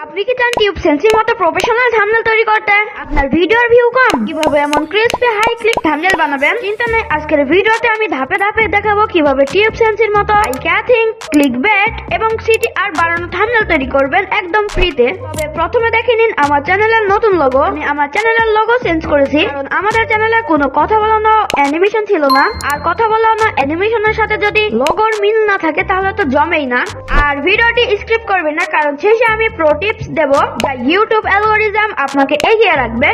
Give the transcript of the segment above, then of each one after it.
আপনি কি চান টিউব সেন্সির মতো প্রফেশনাল থাম্বনেল তৈরি করতে? আপনার ভিডিওর ভিউ কম, কিভাবে এমন ক্রিস্পি হাই ক্লিক থাম্বনেল বানাবেন? চিন্তা নেই, আজকের ভিডিওতে আমি ধাপে ধাপে দেখাবো কিভাবে টিউব সেন্সির মতো ক্যাথিং, ক্লিকবেট এবং CTR বানানো থাম্বনেল তৈরি করবেন একদম ফ্রিতে। তবে প্রথমে দেখে নিন আমার চ্যানেলের নতুন লোগো। আমি আমার চ্যানেলের লোগো চেঞ্জ করেছি, কারণ আমাদের চ্যানেলে কোনো কথা বলানো অ্যানিমেশন ছিল না, আর কথা বলানো অ্যানিমেশনের সাথে যদি লোগোর মিল না থাকে তাহলে তো জমেই না। আর ভিডিওটি স্কিপ করবেন না, কারণ শেষে আমি প্রো টিপস দেব যা ইউটিউব অ্যালগরিদম আপনাকে এগিয়ে রাখবে।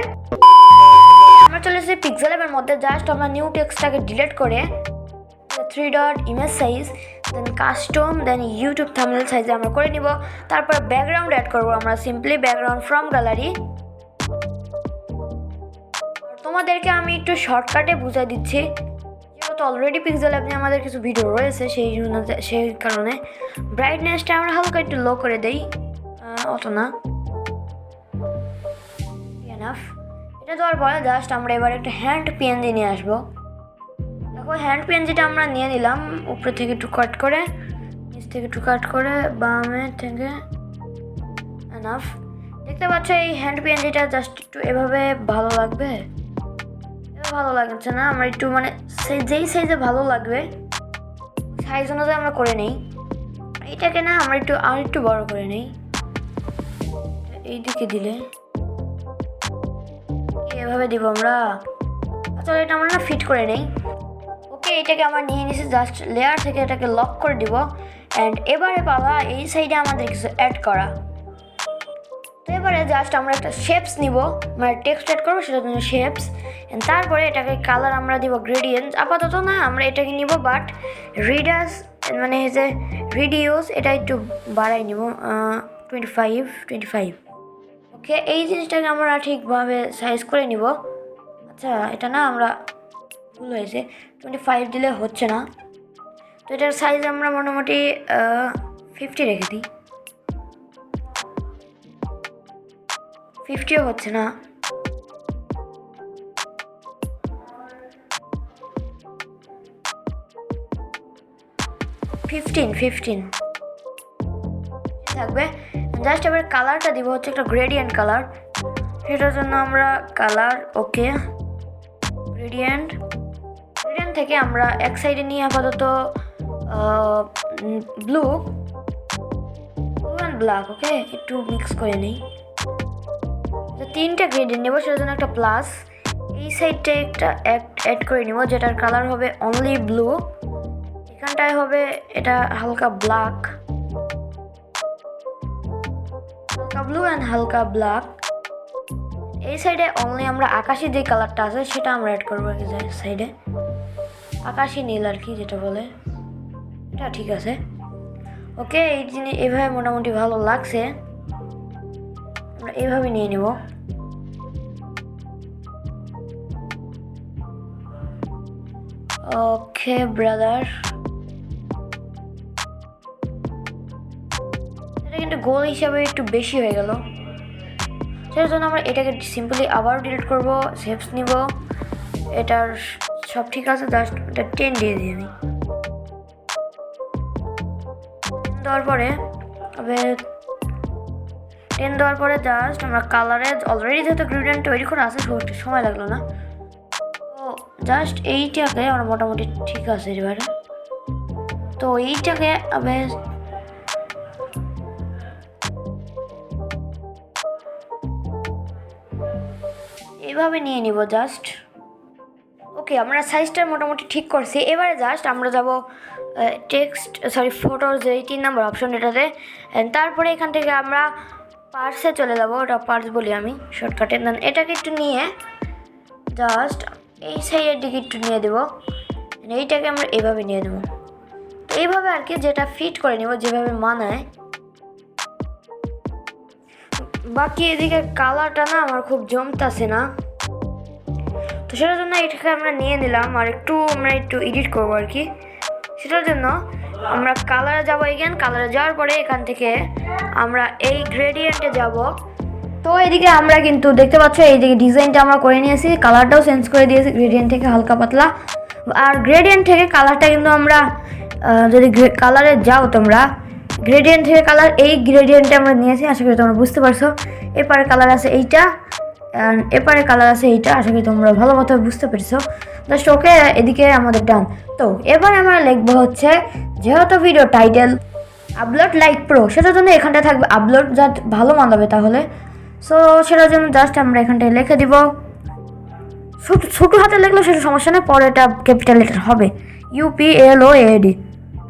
আমরা চলে এসেছি পিক্সেলের মধ্যে। জাস্ট আমরা নিউ টেক্সটটাকে ডিলিট করে 3 ডট ইমেজ সাইজ, দেন কাস্টম, দেন ইউটিউব থাম্বনেল সাইজে আমরা করে নিব। তারপর ব্যাকগ্রাউন্ড অ্যাড করব আমরা, সিম্পলি ব্যাকগ্রাউন্ড ফ্রম গ্যালারি। তোমাদেরকে আমি একটু শর্টকাটে বুঝাই দিচ্ছি, যেহেতু অলরেডি পিক্সেল অ্যাপে আমাদের কিছু ভিডিও রয়েছে, সেই কারণে ব্রাইটনেসটা আমরা হালকা একটু লো করে দেই, অত না, এনাফ। এটা দেওয়ার পরে জাস্ট আমরা এবার একটা হ্যান্ড পিএনজি নিয়ে আসবো। দেখো হ্যান্ড পিএনজিটা আমরা নিয়ে নিলাম, উপরে থেকে একটু কাট করে, নিচ থেকে একটু কাট করে, বামে থেকে, এনাফ। দেখতে পাচ্ছ এই হ্যান্ড পিএনজিটা জাস্ট একটু এভাবে ভালো লাগবে, ভালো লাগছে না, আমরা একটু মানে যেই সাইজে ভালো লাগবে সাইজ অনুযায়ী আমরা করে নেই। এইটাকে না আমরা আর একটু বড় করে নেই, এই দিকে দিলে এভাবে দিব আমরা। চলো এটা আমরা না ফিট করে নেই। ওকে, এটাকে আমরা নিয়ে নিয়েছি, জাস্ট লেয়ার থেকে এটাকে লক করে দিব। অ্যান্ড এবারে পালা এই সাইডে আমাদের কিছু অ্যাড করা। তো এবারে জাস্ট আমরা একটা শেপস নিব, মানে টেক্সট অ্যাড করবো, সেটার জন্য শেপস। অ্যান্ড তারপরে এটাকে কালার আমরা দিব গ্রেডিয়েন্ট। আপাতত না আমরা এটাকে নিব, বাট রিডাস মানে যে রিডিউস এটা একটু বাড়াই নিব, 25। ওকে, এই জিনিসটাকে আমরা ঠিকভাবে সাইজ করে নিব। আচ্ছা, এটা না আমরা ভুল হয়েছে, 25 দিলে হচ্ছে না, তো এটার সাইজ আমরা মোটামুটি 50 রেখে দিই। 50ও হচ্ছে না, ফিফটিন থাকবে। জাস্ট এবার কালারটা দিব হচ্ছে একটা গ্রেডিয়েন্ট কালার, সেটার জন্য আমরা কালার, ওকে, গ্রেডিয়েন্ট থেকে আমরা এক সাইডে নিয়ে আপাতত ব্লু অ্যান্ড ব্ল্যাক, ওকে, একটু মিক্স করে নিই। 3টা গ্রেডিয়েন্ট নেব, সেটার জন্য একটা প্লাস। এই সাইডটা একটা অ্যাড করে নিব, যেটার কালার হবে অনলি ব্লু। এখানটায় হবে এটা হালকা ব্ল্যাক, হালকা ব্লু অ্যান্ড হালকা ব্ল্যাক। এই সাইডে অনলি আমরা আকাশি যে কালারটা আছে সেটা আমরা অ্যাড করবো। সাইডে আকাশি নীল আর কি যেটা বলে, এটা ঠিক আছে। ওকে, এই জিনিস এভাবে মোটামুটি ভালো লাগছে, আমরা এইভাবে নিয়ে নেব। ওকে ব্রাদার, এটা কিন্তু গোল হিসাবে একটু বেশি হয়ে গেল, সেটার জন্য আমরা এটাকে সিম্পলি আবার ডিলিট করব, শেপস নিব। এটার সব ঠিক আছে, জাস্ট এটা 10 দিয়ে দিই আমি। দেওয়ার পরে জাস্ট আমরা কালারে অলরেডি যেহেতু গ্রেডিয়েন্ট তৈরি করা আছে, সময় লাগলো না, তো জাস্ট এইটাকে আমরা মোটামুটি ঠিক আছে এবারে। তো এইটাকে এইভাবে নিয়ে নিব জাস্ট। ওকে, আমরা সাইজটা মোটামুটি ঠিক করছি। এবারে জাস্ট আমরা যাব ফটোর যে 3 নম্বর অপশন, এটাতে। তারপরে এখান থেকে আমরা পার্সে চলে যাব, ওটা পার্স বলি আমি শর্টকাটে। দেন এটাকে একটু নিয়ে জাস্ট এই সাইডের দিকে একটু নিয়ে দেবো, এইটাকে আমরা এইভাবে নিয়ে দেবো। তো এইভাবে আর কি, যেটা ফিট করে নেব যেভাবে মানায়। বাকি এদিকে কালারটা না আমার খুব জমতাছে না, তো সেটার জন্য এটাকে আমরা নিয়ে নিলাম, আর আমরা একটু এডিট করবো আর কি। সেটার জন্য আমরা কালারে যাবো। এগেন কালারে যাওয়ার পরে এখান থেকে আমরা এই গ্রেডিয়েন্টে যাব। তো এদিকে আমরা কিন্তু দেখতে পাচ্ছ এইদিকে ডিজাইনটা আমরা করে নিয়েছি, কালারটাও চেঞ্জ করে দিয়েছি গ্রেডিয়েন্ট থেকে হালকা পাতলা। আর গ্রেডিয়েন্ট থেকে কালারটা কিন্তু আমরা যদি কালারে যাও তোমরা গ্রেডিয়েন্টের কালার, এই গ্রেডিয়েন্টটা আমরা নিয়েছি, আশা করি তোমরা বুঝতে পারছো। এপারে কালার আছে এইটা, অ্যান্ড এপারে কালার আছে এইটা, আশা করি তোমরা ভালো মতো বুঝতে পেরেছো। জাস্ট ওকে, এদিকে আমাদের ডান। তো এবার আমরা লিখবো হচ্ছে, যেহেতু video title upload like pro, সেটার জন্য এখানটা থাকবে আপলোড, যা ভালো মানাবে তাহলে। সো সেটার জন্য জাস্ট আমরা এখানটায় লিখে দিব, ছোটো হাতে লিখলেও সেটা সমস্যা নেই, পরে এটা ক্যাপিটাল লেটার হবে, UPLOAD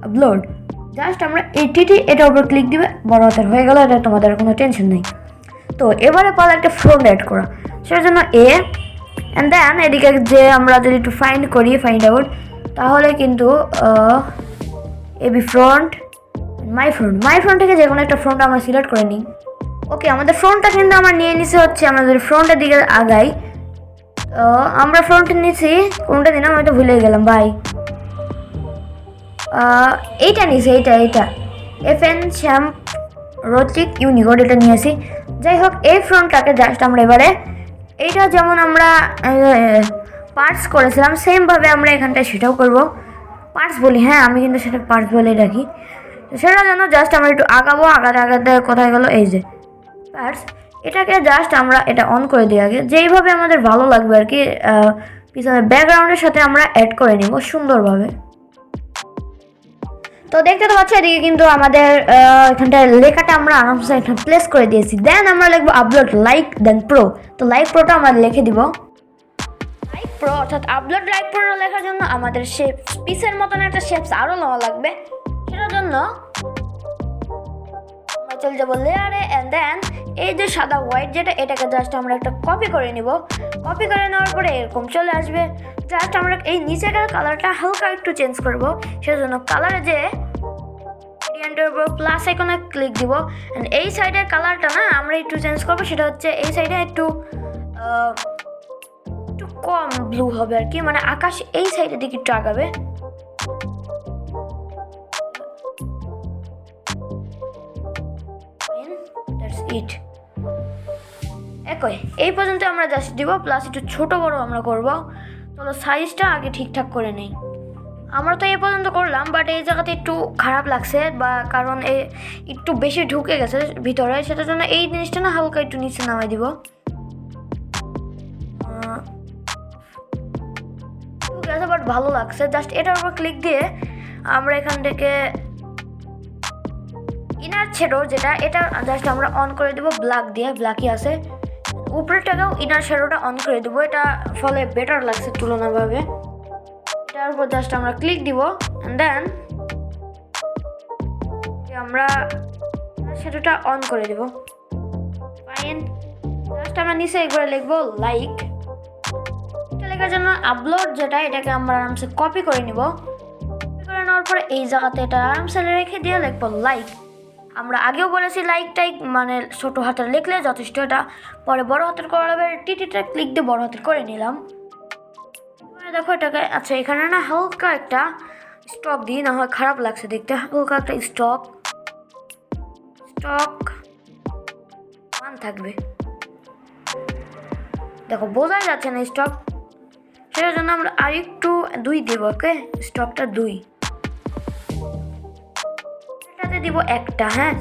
আপলোড। জাস্ট আমরা এটার উপর ক্লিক দিবে, বড় হাতের হয়ে গেল, এটা তোমাদের কোনো টেনশন নেই। তো এবারে পালা একটা ফ্রন্ট অ্যাড করা, সেটার জন্য অ্যান্ড দেন এদিকে যে আমরা যদি একটু ফাইন্ড আউট, তাহলে কিন্তু এবি ফ্রন্ট, মাই ফ্রন্ট থেকে যে কোনো একটা ফ্রন্ট আমরা সিলেক্ট করে নিই। ওকে, আমাদের ফ্রন্টটা কিন্তু আমরা নিয়ে নিছি হচ্ছে, আমরা যদি ফ্রন্টের দিকে আগাই, আমরা ফ্রন্টে নিছি কোনটা দিলাম, আমি তো ভুলে গেলাম ভাই। এইটা নিয়েছি, এইটা FN শ্যাম রোটিক ইউনিকোড, এটা নিয়েছি। যাই হোক, এই ফ্রন্টটাকে জাস্ট আমরা এবারে এইটা যেমন আমরা পার্টস করেছিলাম, সেমভাবে আমরা এখানটায় সেটাও করবো। পার্টস বলি, হ্যাঁ আমি কিন্তু সেটা পার্টস বলেই রাখি। সেটার জন্য জাস্ট আমরা একটু আগাতে কোথায় গেলো, এই যে পার্টস, এটাকে জাস্ট আমরা এটা অন করে দিই আগে, যেইভাবে আমাদের ভালো লাগবে আর কি। পিছনে ব্যাকগ্রাউন্ডের সাথে আমরা অ্যাড করে নিব সুন্দরভাবে। তো দেখতে তো পাচ্ছি, এদিকে কিন্তু আমাদের এখানটায় লেখাটা আমরা আরামসে এখানে প্লেস করে দিয়েছি। দেন আমরা লিখবো আপলোড লাইক দেন প্রো। তো লাইক প্রোটা আমরা লিখে দিব, লাইক প্রো, অর্থাৎ আপলোড লাইক প্রো লেখার জন্য আমাদের শেপস, পিসের মতন একটা শেপস আরও নেওয়া লাগবে। সেটার জন্য আমরা চলে যাবো লেয়ারে, অ্যান্ড দেন এই যে সাদা হোয়াইট যেটা, এটাকে জাস্ট আমরা একটা কপি করে নিব। কপি করে নেওয়ার পরে এরকম চলে আসবে। জাস্ট আমরা এই নিচেকার কালারটা হালকা একটু চেঞ্জ করব, সেজন্য কালারে যে গ্রেডিয়েন্টের উপর প্লাস আইকনে ক্লিক দিব, অ্যান্ড এই সাইডের কালারটা না আমরা একটু চেঞ্জ করবো, সেটা হচ্ছে এই সাইডে একটু কম ব্লু হবে আর কি, মানে আকাশ এই সাইডের দিকে একটু আগাবে। ইট একই, এই পর্যন্ত আমরা জাস্ট দিব, প্লাস একটু ছোট বড় আমরা করব। চলো সাইজটা আগে ঠিকঠাক করে নেই। আমরা তো এই পর্যন্ত করলাম, বাট এই জায়গাতে একটু খারাপ লাগছে, বা কারণ একটু বেশি ঢুকে গেছে ভিতরে, সেটার জন্য এই জিনিসটা না হালকা একটু নিচে নামাই দিব। ঠিক আছে, বাট ভালো লাগছে। জাস্ট এটার উপর ক্লিক দিয়ে আমরা এখান থেকে ইনার শ্যাডো যেটা, এটা জাস্ট আমরা অন করে দেবো ব্ল্যাক দিয়ে, ব্ল্যাকই আছে। উপরেরটাকেও ইনার শ্যাডোটা অন করে দেবো, এটা ফলে বেটার লাগছে তুলনাভাবে। এটার উপর জাস্ট আমরা ক্লিক দিব, অ্যান্ড দেন আমরা শ্যাডোটা অন করে দেবো। ফাইন, জাস্ট আমরা নিচে একবার লিখবো লাইক। এটা লেখার জন্য আপলোড যেটা, এটাকে আমরা আরামসে কপি করে নিব। কপি করে নেওয়ার পরে এই জায়গাতে এটা আরামসে রেখে দিয়ে লিখবো লাইক। আমরা আগেও বলেছি লাইকটাই মানে ছোট হাতের লিখলে যথেষ্ট, এটা পরে বড় হাতের করা হবে। টিটিটা ক্লিক দিয়ে বড় হাতের করে নিলাম। দেখো এটাকে, আচ্ছা এখানে না হালকা একটা স্টক দিই, না হয় খারাপ লাগছে দেখতে। হালকা একটা স্টক মান থাকবে, দেখো বোঝা যাচ্ছে না স্টক, সেটার জন্য আমরা আরেকটু 2 দেব। ওকে, স্টকটা 2, এটাতে দিব 1টা। হ্যাঁ,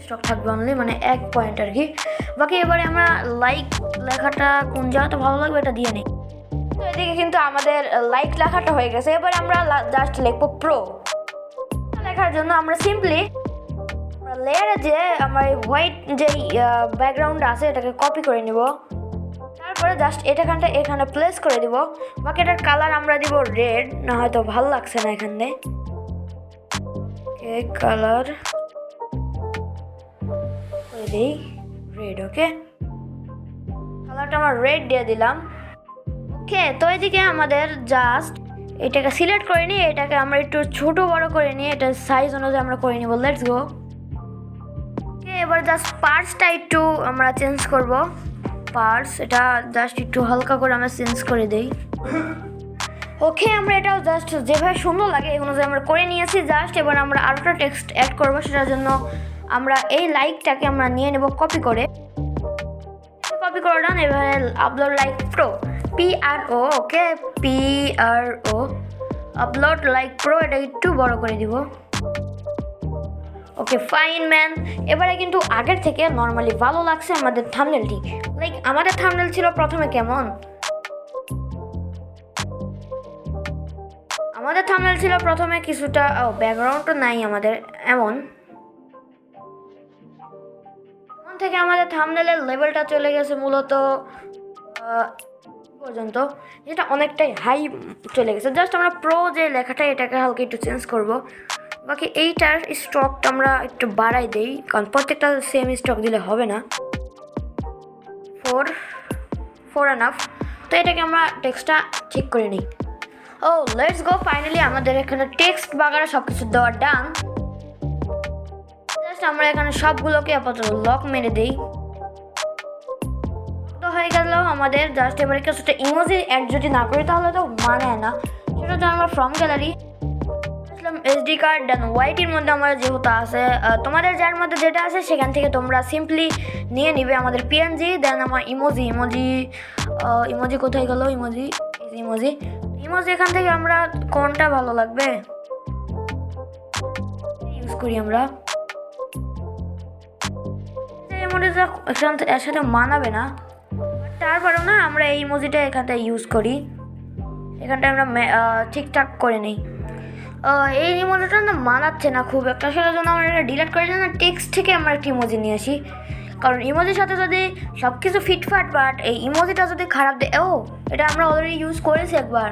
স্টক থাকবে অনলি, মানে 1 পয়েন্ট আর কি। বাকি এবারে আমরা লাইক লেখাটা কোন জায়গাতে ভালো লাগবে এটা দিয়ে নিই। তো এদিকে কিন্তু আমাদের লাইক লেখাটা হয়ে গেছে। এবারে আমরা জাস্ট লিখবো প্রো। লেখার জন্য আমরা সিম্পলি লেয়ারে যে আমার হোয়াইট যে ব্যাকগ্রাউন্ড আছে, এটাকে কপি করে নিব। তারপরে জাস্ট এখানে প্লেস করে দিব। বাকি এটার কালার আমরা দিব রেড, না হয়তো ভালো লাগছে না এখানে। কালার দিই রেড। ওকে, কালারটা আমরা রেড দিয়ে দিলাম। ওকে, তো এদিকে আমাদের জাস্ট এটাকে সিলেক্ট করে নিই, এটাকে আমরা একটু ছোট বড় করে নিই, এটা সাইজ অনুযায়ী আমরা করে নিব। Let's go. ওকে, এবার জাস্ট পার্টসটা একটু আমরা চেঞ্জ করব। পার্টস এটা জাস্ট একটু হালকা করে আমরা চেঞ্জ করে দেই। ওকে, আমরা এটাও জাস্ট যেভাবে সুন্দর লাগে এই অনুযায়ী আমরা করে নিয়েছি। জাস্ট এবার আমরা আরেকটা টেক্সট অ্যাড করবো, সেটার জন্য আমরা এই লাইকটাকে আমরা নিয়ে নেব কপি করে ডান। এবারে আপলোড লাইক প্রো, PRO, ওকে PRO, আপলোড লাইক প্রো, এটা একটু বড় করে দিব। ওকে ফাইন ম্যান, এবারে কিন্তু আগের থেকে নর্মালি ভালো লাগছে আমাদের থাম্বনেলটি। লাইক আমাদের থাম্বনেল ছিল প্রথমে কেমন, আমাদের থাম্বনেল ছিল প্রথমে কিছুটা ব্যাকগ্রাউন্ডও নাই আমাদের এমন থেকে আমাদের থাম্বনেলের লেভেলটা চলে গেছে মূলত পর্যন্ত, যেটা অনেকটাই হাই চলে গেছে। জাস্ট আমরা প্রো যে লেখাটা এটাকে হালকা একটু চেঞ্জ করব। বাকি এইটার স্টকটা আমরা একটু বাড়াই দেই, কারণ প্রত্যেকটা সেম স্টক দিলে হবে না। 4 এনাফ। তো এটাকে আমরা টেক্সটটা ঠিক করে নিই। ও লেটস গো, ফাইনালি আমাদের এখানে টেক্সট বাগারা সব কিছু দেওয়া ডান। জাস্ট আমরা এখানে সবগুলোকে আপাতত লক মেরে দিই। তো হয়ে গেল আমাদের। জাস্ট এবারে কিছুটা ইমোজি অ্যাড যদি না করি তাহলে তো মানায় না। সেটা জন্য আমরা ফ্রম গ্যালারি SD কার্ড দেন হোয়াইটের মধ্যে আমার যেহেতু আছে, তোমাদের যার মধ্যে যেটা আছে সেখান থেকে তোমরা সিম্পলি নিয়ে নিবে আমাদের PNG। দেন আমার ইমোজি কোথায় গেল, ইমোজি এখান থেকে আমরা কোনটা ভালো লাগবে ইউজ করি আমরা। ইমোজিটা এর সাথে মানাবে না, তারপরেও না আমরা এই ইমোজিটা এখান থেকে ইউজ করি। এখানটা আমরা ঠিকঠাক করে নিই। এই ইমোজিটা না মানাচ্ছে না খুব একটা, সেটার জন্য আমরা এটা ডিলিট করে না, টেক্সট থেকে আমরা একটা ইমোজি নিয়ে আসি। কারণ ইমোজির সাথে যদি সব কিছু ফিটফাট, বাট এই ইমোজিটা যদি খারাপ দেয়, এটা আমরা অলরেডি ইউজ করেছি একবার।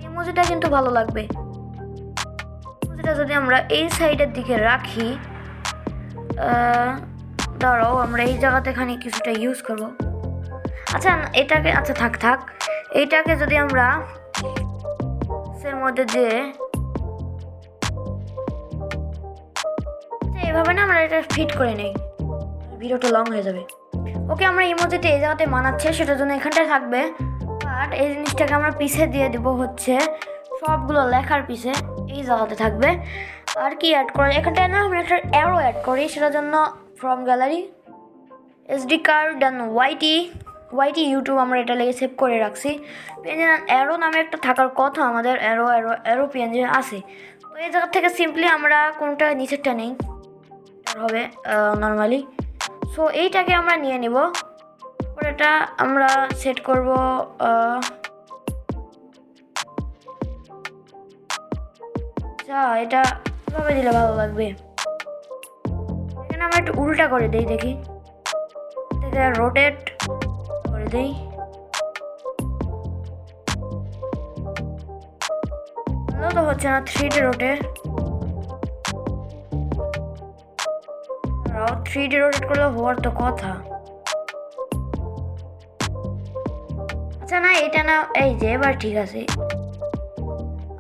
ইমোজিটা কিন্তু ভালো লাগবে। ইমোজিটা যদি আমরা এই সাইডের দিকে রাখি, দাঁড়াও আমরা এই জায়গাতে এখানে কিছুটা ইউজ করব। আচ্ছা এটাকে, আচ্ছা থাক এইটাকে যদি আমরা এর মধ্যে যে এভাবে না আমরা এটা ফিট করে নেই, ভিডিওটা লং হয়ে যাবে। ওকে আমরা ইমোজিতে এই জায়গাতে মানাচ্ছে, সেটার জন্য এখানটায় থাকবে। বাট এই জিনিসটাকে আমরা পিছে দিয়ে দেবো হচ্ছে সবগুলো লেখার পিছে, এই জায়গাতে থাকবে। আর কি অ্যাড করে এখানটায় না আমরা একটা অ্যারো অ্যাড করি, সেটার জন্য from gallery SD card then YT YouTube আমরা এটা লেগে সেভ করে রাখছি। অ্যারো নামে একটা থাকার কথা আমাদের, অ্যারো PNG আছে। তো এই জায়গা থেকে সিম্পলি আমরা কোনটা নিচেরটা নেই হবে নর্মালি। সো এইটাকে আমরা নিয়ে নিব, পরে এটা আমরা সেট করব এটা কিভাবে দিলে ভালো লাগবে। এখানে আমরা একটু উল্টা করে দিই, দেখি রোটেট করে দিই। তো হচ্ছে না 3D রোটেট, 3D রোটেট করলে হওয়ার তো কথা। আচ্ছা না এটা না, এই যে এবার ঠিক আছে।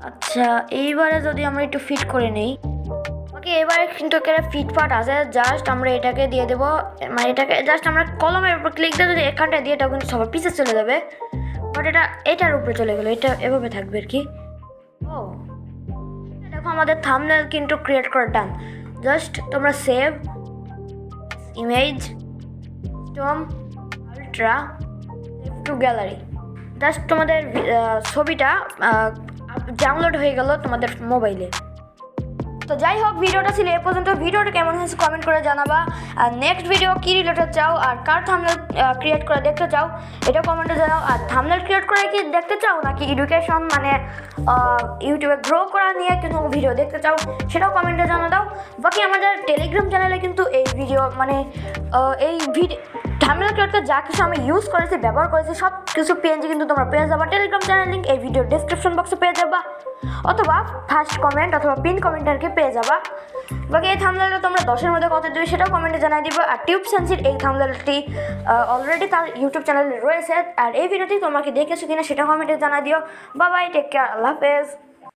আচ্ছা এইবারে যদি আমরা একটু ফিট করে নেই, ওকে এবারে কিন্তু ফিটফাট আছে। জাস্ট আমরা এটাকে দিয়ে দেবো, মানে এটাকে জাস্ট আমরা কলমের উপর ক্লিক দিয়ে যদি এখানটা দিয়ে, এটা কিন্তু সবার পিছে চলে যাবে। বাট এটার উপরে চলে গেলো, এটা এভাবে থাকবে আর কি। দেখো আমাদের থাম্বনেল কিন্তু ক্রিয়েট করা ডান। জাস্ট তোমরা save image storm ultra save two gallery, just তোমাদের ছবিটা ডাউনলোড হয়ে গেল তোমাদের মোবাইলে। তো যাই হোক, ভিডিওটা ছিল এ পর্যন্ত। ভিডিওটা কেমন হয়েছে কমেন্ট করে জানাবা। আর নেক্সট ভিডিও কী রিলেটেড চাও আর কার থাম্বনেল ক্রিয়েট করে দেখতে চাও এটা কমেন্টে জানাও। আর থাম্বনেল ক্রিয়েট করে কি দেখতে চাও নাকি এডুকেশন মানে ইউটিউবে গ্রো করা নিয়ে কোনো ভিডিও দেখতে চাও সেটাও কমেন্টে জানা দাও। বাকি আমাদের টেলিগ্রাম চ্যানেলে কিন্তু এই ভিডিও মানে এই থাম্বনেল ক্রিয়েট করে যা কিছু আমি ইউজ করেছি, ব্যবহার করেছি, সব কিছু PNG কিন্তু তোমরা পেয়ে যাবা। টেলিগ্রাম চ্যানেল লিঙ্ক এই ভিডিও ডেসক্রিপশন বক্সে পেয়ে যাবা, অথবা ফার্স্ট কমেন্ট অথবা পিন কমেন্টারকে পেয়ে যাবা। বাকি এই থাম্বনেলটা তোমরা 10-এর মধ্যে কত দেবে সেটাও কমেন্টে জানাই দিবে। আর টিউব সেন্সির এই থাম্বনেলটি অলরেডি তার ইউটিউব চ্যানেলে রয়েছে। আর এই ভিডিওটি তোমাকে দেখেছো কিনা সেটা কমেন্টে জানাই দিও। বাই, টেক কেয়ার, আল্লাহ হাফেজ।